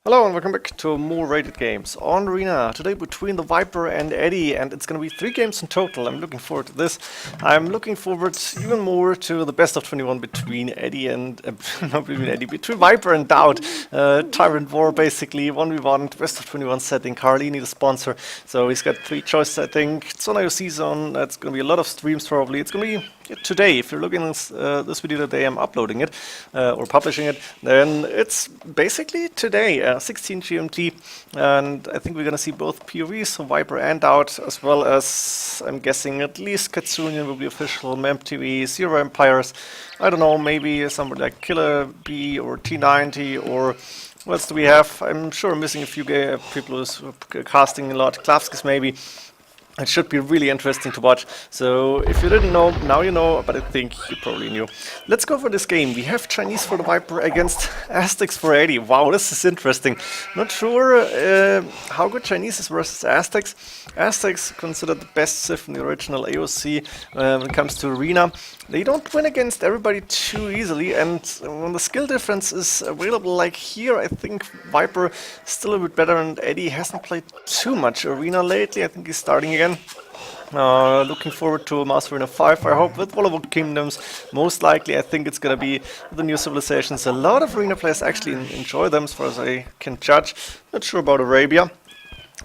Hello and welcome back to more rated games on Arena. Today between the Viper and Edie, and it's going to be 3 games in total. I'm looking forward to this. I'm looking forward even more to the best of 21 between Edie and not between Edie, between Viper and Doubt. Tyrant War basically 1v1 best of 21 setting. Carlini the sponsor, so he's got 3 choices. I think it's on IOC zone. That's going to be a lot of streams probably. It's going to be today. If you're looking at this video the day I'm uploading it or publishing it, then it's basically today. 16 GMT, and I think we're gonna see both POVs, so Viper and Out, as well as I'm guessing at least Katsunian will be official, MTV, Zero Empires, I don't know, maybe somebody like Killer B or T90 or what else do we have? I'm sure I'm missing a few people who's casting a lot, Klavskis maybe. It should be really interesting to watch. So if you didn't know, now you know, but I think you probably knew. Let's go for this game. We have Chinese for the Viper against Aztecs for Edie. Wow, this is interesting. Not sure how good Chinese is versus Aztecs. Aztecs considered the best civ in the original AOC when it comes to Arena. They don't win against everybody too easily, and when the skill difference is available like here, I think Viper is still a bit better, and Edie hasn't played too much Arena lately. I think he's starting again. Looking forward to Master Arena 5, I hope, with Volatile Kingdoms. Most likely, I think it's going to be the new civilizations. A lot of Arena players actually enjoy them, as far as I can judge. Not sure about Arabia,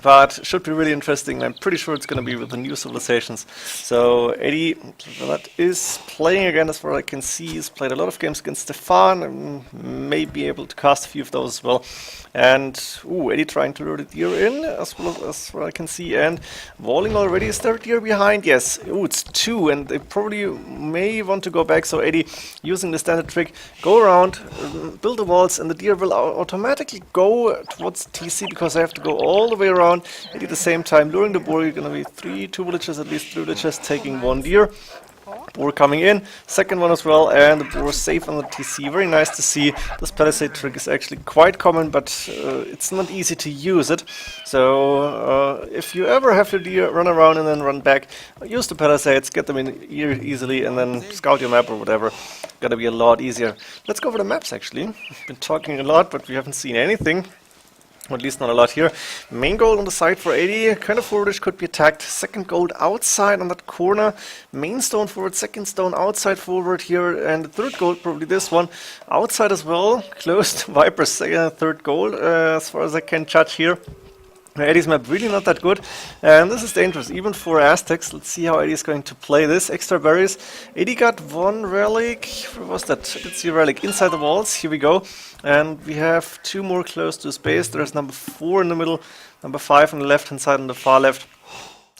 but should be really interesting. I'm pretty sure it's going to be with the new civilizations. So Edie, that is playing again, as far as I can see. He's played a lot of games against Stefan, and may be able to cast a few of those as well. And Edie trying to lure the deer in, as well as what I can see, and walling already. Is there a deer behind? Yes. It's 2, and they probably may want to go back. So Edie using the standard trick, go around, build the walls, and the deer will automatically go towards TC because I have to go all the way around. Edie at the same time luring the boar. You're gonna be 2 villagers, at least 3 villagers taking 1 deer. Boar coming in, second one as well, and the boar safe on the TC. Very nice to see. This palisade trick is actually quite common, but it's not easy to use it. So if you ever have your deer run around and then run back, use the palisades, get them in here easily, and then scout your map or whatever. Gonna be a lot easier. Let's go over the maps actually. We've been talking a lot, but we haven't seen anything. Or at least not a lot here. Main goal on the side for Edie, kind of forwardish, could be attacked. Second gold outside on that corner. Main stone forward, second stone outside forward here. And the third gold, probably this one, outside as well. Close to Viper's third goal, as far as I can judge here. Edie's map really not that good, and this is dangerous even for Aztecs. Let's see how Edie's going to play this. Extra berries. Edie got 1 relic. Where was that? I did see a relic inside the walls. Here we go. And we have 2 more close to space. There's number 4 in the middle, number 5 on the left hand side, on the far left.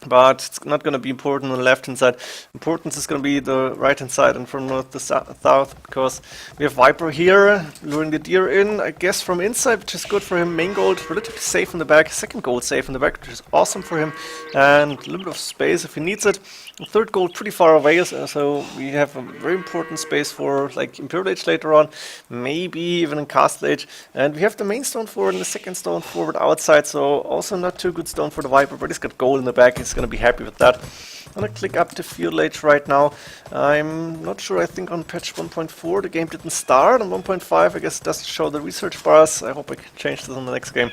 But it's not going to be important on the left hand side. Importance is going to be the right hand side and from north to south, because we have Viper here luring the deer in, I guess from inside, which is good for him. Main gold relatively safe in the back, second gold safe in the back, which is awesome for him, and a little bit of space if he needs it. The third gold pretty far away, so we have a very important space for like Imperial Age later on, maybe even in Castle Age. And we have the main stone forward and the second stone forward outside, so also not too good stone for the Viper, but he's got gold in the back. He's going to be happy with that. I'm going to click up to Field Age right now. I'm not sure, I think on patch 1.4 the game didn't start. On 1.5 I guess it doesn't show the research bars. I hope I can change this on the next game.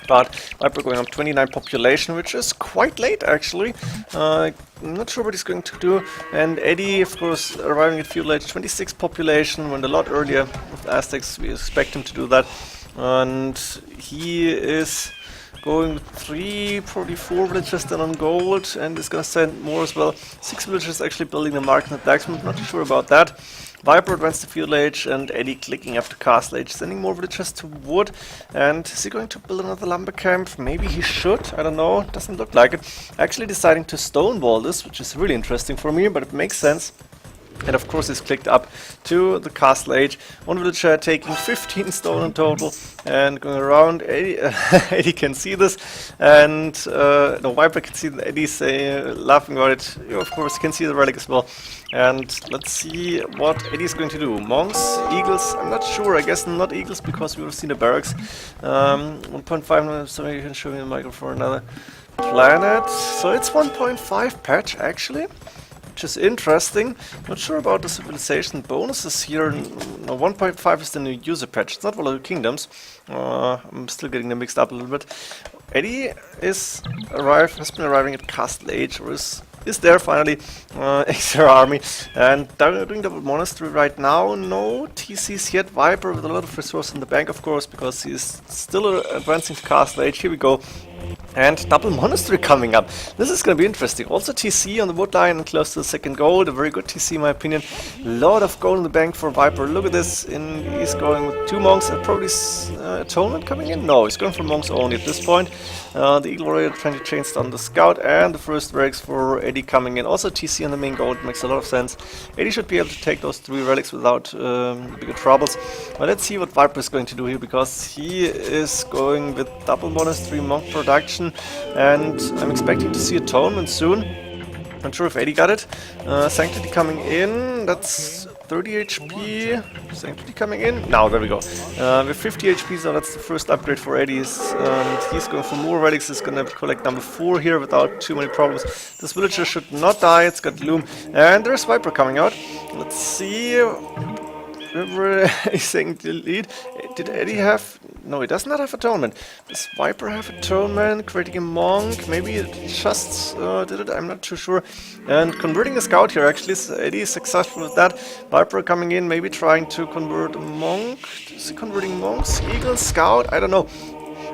But Viper going up 29 population, which is quite late actually. I'm not sure what he's going to do. And Edie, of course, arriving at Field Age 26 population, went a lot earlier with Aztecs. We expect him to do that. And he is going with 3, probably 4 villagers then on gold, and is going to send more as well. 6 villagers actually building the mark in the blacksmith, not too sure about that. Viper advanced to Field Age, and Edie clicking up to Castle Age, sending more villagers to wood. And is he going to build another lumber camp? Maybe he should, I don't know, doesn't look like it. Actually deciding to stonewall this, which is really interesting for me, but it makes sense. And of course he's clicked up to the Castle Age. 1 villager taking 15 stone in total and going around. Edie can see this, and no, Viper can see Eddie's laughing about it. You of course can see the relic as well. And let's see what Eddie's going to do. Monks, eagles, I'm not sure. I guess not eagles because we've seen the barracks. 1.5, so you can show me the microphone for another planet. So it's 1.5 patch actually. which is interesting. Not sure about the civilization bonuses here. No, 1.5 is the new user patch. It's not one of the kingdoms. I'm still getting them mixed up a little bit. Eddie has been arriving at Castle Age, or is there finally, extra army, and doing double monastery right now. No TCs yet. Viper with a lot of resources in the bank, of course, because he's still advancing to Castle Age. Here we go. And double monastery coming up. This is going to be interesting. Also TC on the wood line and close to the second gold. A very good TC in my opinion. A lot of gold in the bank for Viper. Look at this. He's going with 2 monks and probably atonement coming in. No, he's going for monks only at this point. The Eagle Warrior trying to chains down the scout, and the first relics for Eddie coming in. Also TC on the main gold makes a lot of sense. Eddie should be able to take those 3 relics without bigger troubles. But let's see what Viper is going to do here, because he is going with double monastery monk production, and I'm expecting to see atonement soon. Not sure if Eddie got it. Sanctity coming in, that's 30 HP. Sanctity coming in. Now, there we go. With 50 HP, so that's the first upgrade for Eddie. And he's going for more relics. He's going to collect number 4 here without too many problems. This villager should not die. It's got Loom. And there's Viper coming out. Let's see. He's saying delete. Did Eddie have... No, he does not have atonement. Does Viper have atonement? Creating a monk? Maybe it just did it? I'm not too sure. And converting a scout here, actually. So Eddie is successful with that. Viper coming in, maybe trying to convert a monk. Is he converting monks? Eagle, scout? I don't know.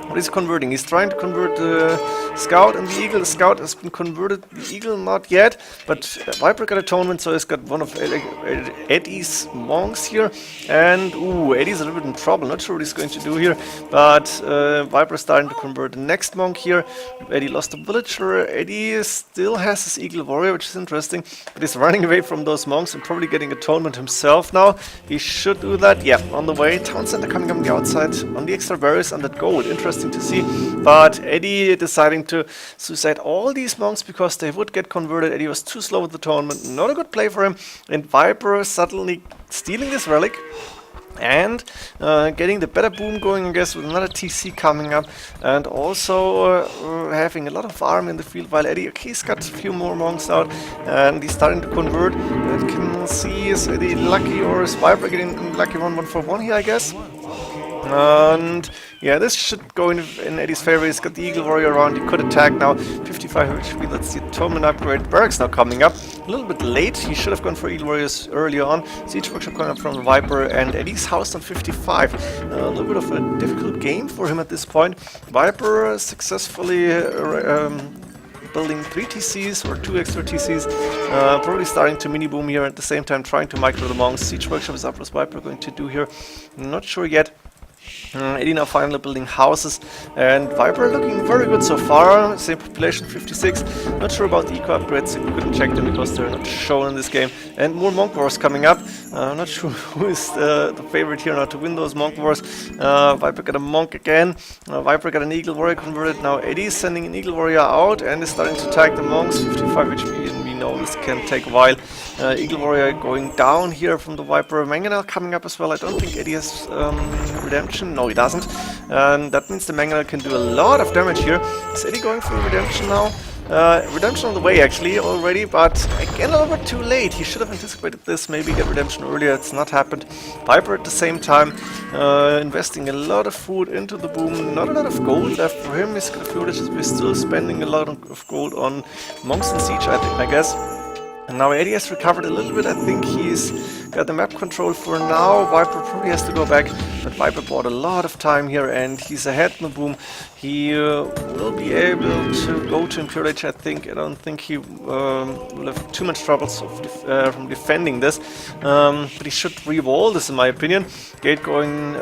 What is he converting? He's trying to convert the scout and the eagle. The scout has been converted, the eagle not yet. But Viper got atonement, so he's got one of Eddie's monks here. And, ooh, Eddie's a little bit in trouble. Not sure what he's going to do here. But Viper is starting to convert the next monk here. Eddie lost a villager. Eddie still has his eagle warrior, which is interesting. But he's running away from those monks and probably getting atonement himself now. He should do that. Yeah, on the way. Town center coming on the outside. On the extra berries and that gold. Interesting to see, but Eddie deciding to suicide all these monks because they would get converted. Eddie was too slow with the tournament, not a good play for him, and Viper suddenly stealing this relic and getting the better boom going, I guess, with another TC coming up, and also having a lot of army in the field, while Eddie, okay, he's got a few more monks out, and he's starting to convert. And can see, is Eddie lucky, or is Viper getting lucky 1-1-4-1 here, I guess? And yeah, this should go in Eddie's favor. He's got the Eagle Warrior around. He could attack now. 55 HP. Let's see. Atonement upgrade. Barracks now coming up. A little bit late. He should have gone for Eagle Warriors earlier on. Siege Workshop coming up from the Viper, and Eddie's housed on 55. A little bit of a difficult game for him at this point. Viper successfully building 3 TCs or 2 extra TCs, probably starting to mini boom here at the same time, trying to micro the monks. Siege Workshop is up. What's Viper going to do here? Not sure yet. Eddie now finally building houses, and Viper looking very good so far. Same population, 56. Not sure about the eco upgrades. We couldn't check them because they're not shown in this game. And more monk wars coming up. Not sure who is the favorite here now to win those monk wars. Viper got a monk again. Viper got an eagle warrior converted. Now Eddie is sending an eagle warrior out and is starting to attack the monks. 55 HP, and we know this can take a while. Eagle warrior going down here from the Viper. Mangonel coming up as well. I don't think Eddie has redemption. No, he doesn't. And that means the Mangonel can do a lot of damage here. Is Eddie going for redemption now? Redemption on the way actually already, but again a little bit too late. He should have anticipated this, maybe get redemption earlier. It's not happened. Viper at the same time investing a lot of food into the boom. Not a lot of gold left for him. He's got a few villages, but he's still spending a lot of gold on monks and siege, I guess. And now Eddie has recovered a little bit. I think he's got the map control for now. Viper probably has to go back, but Viper bought a lot of time here, and he's ahead in the boom. He will be able to go to Imperial Age, I think. I don't think he will have too much troubles from defending this. But he should re-wall this, in my opinion. Gate going,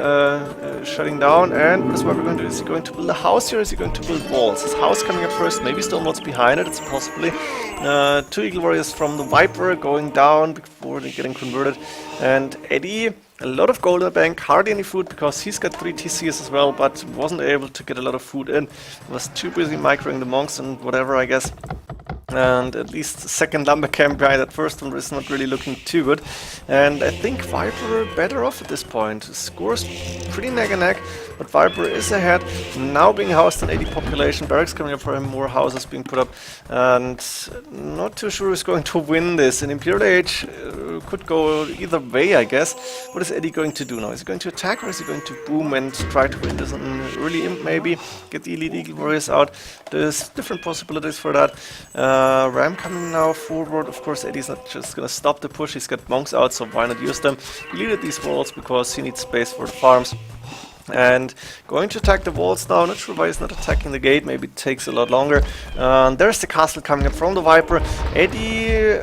shutting down. And what is Viper going to do? Is he going to build a house here, or is he going to build walls? His house coming up first, maybe stone walls behind it, it's possibly. 2 Eagle Warriors from the Viper going down before they're getting converted. And Eddie, a lot of gold in the bank, hardly any food because he's got 3 TCs as well, but wasn't able to get a lot of food in. Was too busy microing the monks and whatever, I guess. And at least the second lumber camp guy, that first one is not really looking too good. And I think Viper better off at this point. Scores pretty neck and neck, but Viper is ahead. Now being housed in 80 population, barracks coming up for him, more houses being put up. And not too sure who's going to win this. An Imperial Age could go either way, I guess. What is Edie going to do now? Is he going to attack or is he going to boom and try to win this on early imp maybe? Get the Elite Eagle Warriors out. There's different possibilities for that. Ram coming now forward. Of course, Eddie's not just gonna stop the push. He's got monks out, so why not use them? He needed these walls because he needs space for the farms. And going to attack the walls now. Not sure why he's not attacking the gate. Maybe it takes a lot longer. There's the castle coming up from the Viper. Eddie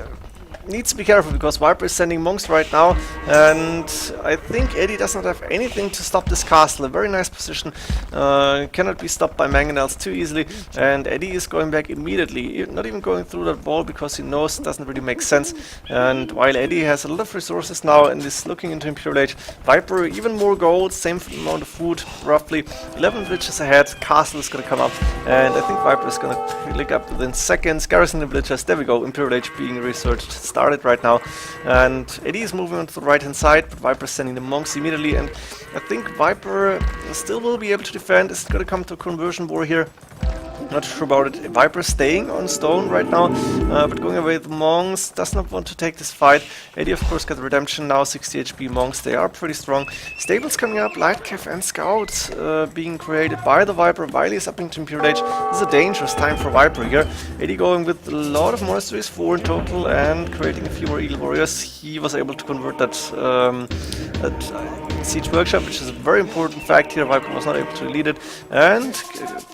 needs to be careful because Viper is sending monks right now, and I think Edie does not have anything to stop this castle. A very nice position, cannot be stopped by mangonels too easily, and Edie is going back immediately, not even going through that wall because he knows it doesn't really make sense. And while Edie has a lot of resources now and is looking into Imperial Age, Viper even more gold, same amount of food, roughly 11 villages ahead. Castle is going to come up, and I think Viper is going to click up within seconds. Garrison the villagers, there we go, Imperial Age being researched. Started right now, and Edie is moving on to the right hand side, but Viper is sending the monks immediately, and I think Viper still will be able to defend. Is it going to come to a conversion war here? Not sure about it. Viper staying on stone right now, but going away with the monks, does not want to take this fight. Edie of course got redemption now, 60 HP monks, they are pretty strong. Stables coming up, light cav and scouts being created by the Viper while he's upping to Imperial Age. This is a dangerous time for Viper here. Edie going with a lot of monasteries, 4 in total, and creating a few more Eagle Warriors. He was able to convert that Siege Workshop, which is a very important fact here. Viper was not able to lead it, and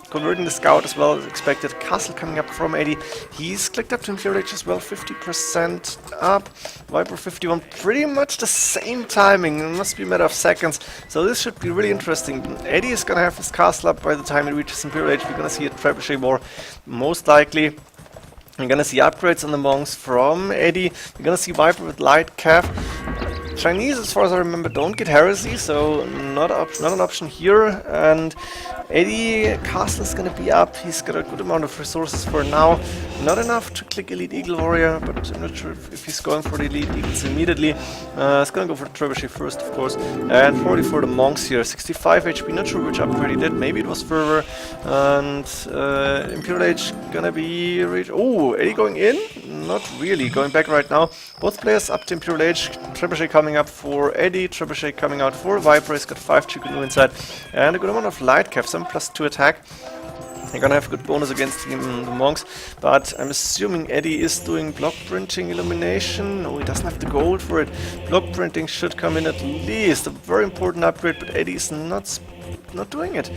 converting the scout as well as expected. Castle coming up from Edie. He's clicked up to Imperial Age as well, 50% up. Viper 51, pretty much the same timing. It must be a matter of seconds. So this should be really interesting. Edie is gonna have his castle up by the time he reaches Imperial Age. We're gonna see a trebuchet war, most likely. We're gonna see upgrades on the monks from Edie. We're gonna see Viper with light cav. Chinese, as far as I remember, don't get heresy, so not an option here. And Edie castle is gonna be up. He's got a good amount of resources for now. Not enough to click Elite Eagle Warrior, but I'm not sure if he's going for the Elite Eagles immediately. He's gonna go for the trebuchet first, of course. And 40 for the monks here. 65 HP, not sure which upgrade he did. Maybe it was Fervor. And Imperial Age gonna be reached. Oh, Edie going in? Not really. Going back right now. Both players up to Imperial Age. Trebuchet coming up for Edie. Trebuchet coming out for Viper. He's got 5 Chikunu inside. And a good amount of light cav. 7+2 attack. They're gonna have a good bonus against the monks, but I'm assuming Edie is doing block printing illumination. No, he doesn't have the gold for it. Block printing should come in at least. A very important upgrade, but Eddie is not doing it.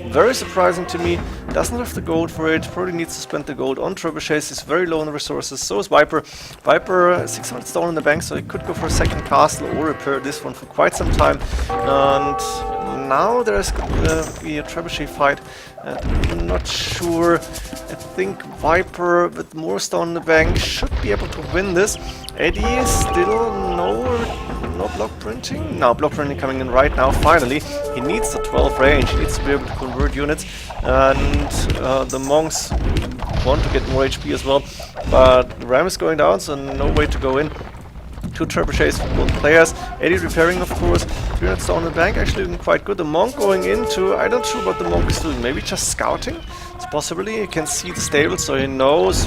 Very surprising to me. Doesn't have the gold for it. Probably needs to spend the gold on trebuchets. He's very low on the resources. So is Viper. Viper 600 stone in the bank, so he could go for a second castle or repair this one for quite some time. And now there's gonna be a trebuchet fight. I'm not sure. I think Viper with more stone in the bank should be able to win this. Edie is still no block printing. Now block printing coming in right now, finally. He needs the 12 range, he needs to be able to convert units. And the monks want to get more HP as well. But Ram is going down, so no way to go in. 2 trebuchets for both players. Edie repairing, of course. 300 stone in the bank, actually looking quite good. The monk going into, I'm not sure what the monk is doing. Maybe just scouting? It's possibly. You can see the stable, so he knows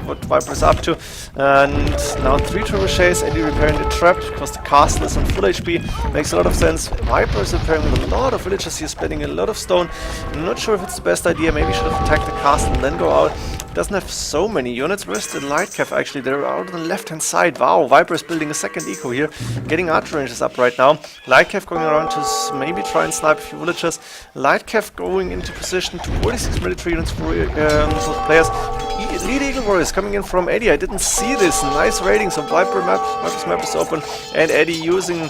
what Viper is up to. And now 3 trebuchets. Edie repairing the trap because the castle is on full HP. Makes a lot of sense. Viper is repairing a lot of villagers. He's spending a lot of stone. I'm not sure if it's the best idea. Maybe should have attacked the castle and then go out. Doesn't have so many units. Where's the light cav actually? They're out on the left hand side. Wow, Viper is building a second eco here. Getting archer ranges up right now. Light cav going around to maybe try and snipe a few villagers. Light cav going into position to 46 military units for both players. Elite Eagle Warriors coming in from Edie. I didn't see this. Nice ratings of Viper's map is open. And Edie using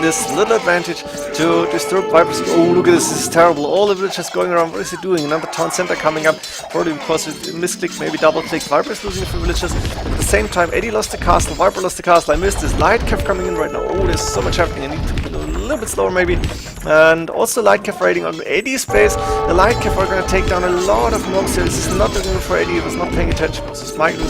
this little advantage to disturb Viper's. Oh, look at this. This is terrible. All the villagers going around. What is he doing? Another town center coming up. Probably because it misclicked, maybe double-clicked. Viper is losing a few villagers. At the same time, Edie lost the castle. Viper lost the castle. I missed this. Light cav coming in right now. Oh, there's so much happening. I need to kill a little bit slower maybe. And also Light Cav raiding on Eddie's base. The Light Cav are gonna take down a lot of monks here. This is not looking good for Eddie. He was not paying attention because his Michael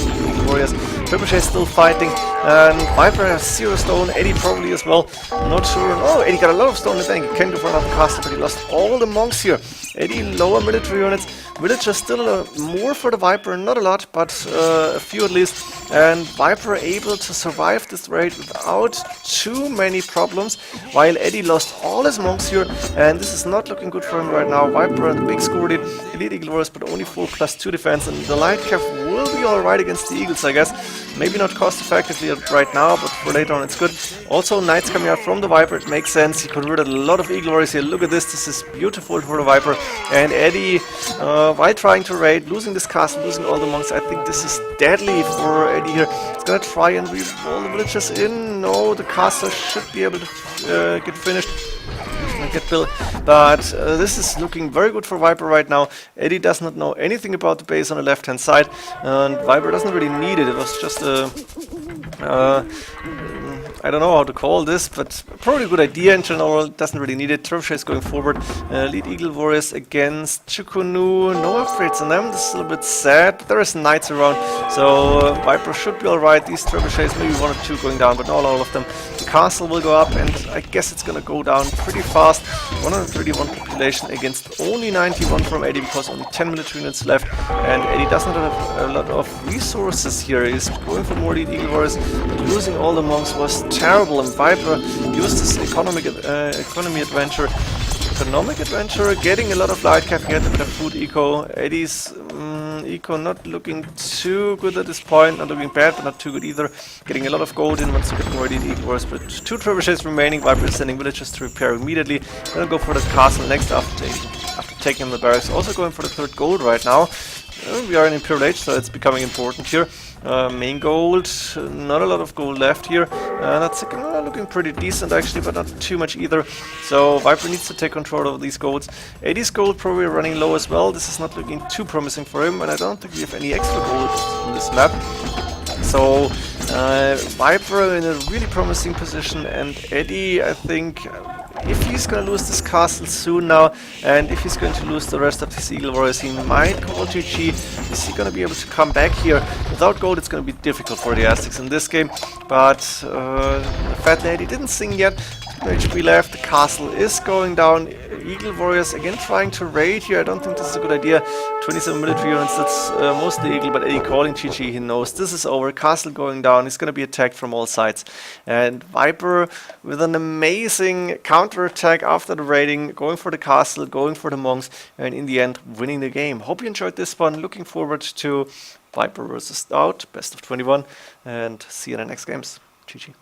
Warriors. Trebuchet is still fighting. And Viper has 0 stone. Eddie probably as well. Not sure. Oh, Eddie got a lot of stone. I think he can go for another castle, but he lost all the monks here. Eddie lower military units. Villagers still more for the Viper, not a lot, but a few at least. And Viper able to survive this raid without too many problems, while Eddie lost all his monks here, and this is not looking good for him right now. Viper and the big score lead, Elite Eagle Warriors, but only 4+2 defense, and the Light Cav will be alright against the Eagles, I guess. Maybe not cost effectively right now, but for later on it's good. Also, Knights coming out from the Viper, it makes sense. He converted a lot of Eagle Warriors here. Look at this is beautiful for the Viper. And Eddie, while trying to raid, losing this castle, losing all the monks, I think this is deadly for Eddie here. He's gonna try and reroll all the villagers in. No, the castle should be able to get finished. Get built, but this is looking very good for Viper right now. Eddie does not know anything about the base on the left hand side, and Viper doesn't really need it. It was just a I don't know how to call this, but probably a good idea in general. Doesn't really need it. Trebuchet is going forward. Lead Eagle Warriors against Chukunu. No upgrades on them. This is a little bit sad, but there is Knights around, so Viper should be alright. These Trebuchets, maybe 1 or 2 going down, but not all of them. The castle will go up, and I guess it's gonna go down pretty fast. 131 population against only 91 from Eddie, because only 10 military units left, and Eddie doesn't have a lot of resources here. He's going for more Lead Eagle Warriors, but losing all the monks was terrible, and Viper used this economic adventure, getting a lot of Light Cav, getting a bit of food eco. Eddie's eco not looking too good at this point, not looking bad, but not too good either. Getting a lot of gold in once you get more Elite Eagle Warriors, but 2 trebuchets remaining. Viper is sending villagers to repair immediately. Gonna go for the castle next after taking the barracks. Also going for the 3rd gold right now. We are in Imperial Age, so it's becoming important here. Main gold, not a lot of gold left here. That's looking pretty decent actually, but not too much either. So Viper needs to take control of these golds. Eddie's gold probably running low as well. This is not looking too promising for him, and I don't think we have any extra gold on this map. So Viper in a really promising position, and Eddie, I think, if he's gonna lose this castle soon now, and if he's going to lose the rest of his Eagle Warriors, he might call GG. Is he gonna be able to come back here? Without gold, it's gonna be difficult for the Aztecs in this game, but the Fat Lady didn't sing yet. HP left, the castle is going down. Eagle Warriors again trying to raid here. I don't think this is a good idea. 27 military units, that's mostly Eagle, but Eddie calling GG, he knows this is over. Castle going down, he's going to be attacked from all sides. And Viper with an amazing counter-attack after the raiding, going for the castle, going for the monks, and in the end winning the game. Hope you enjoyed this one. Looking forward to Viper versus Stout, best of 21, and see you in the next games. GG.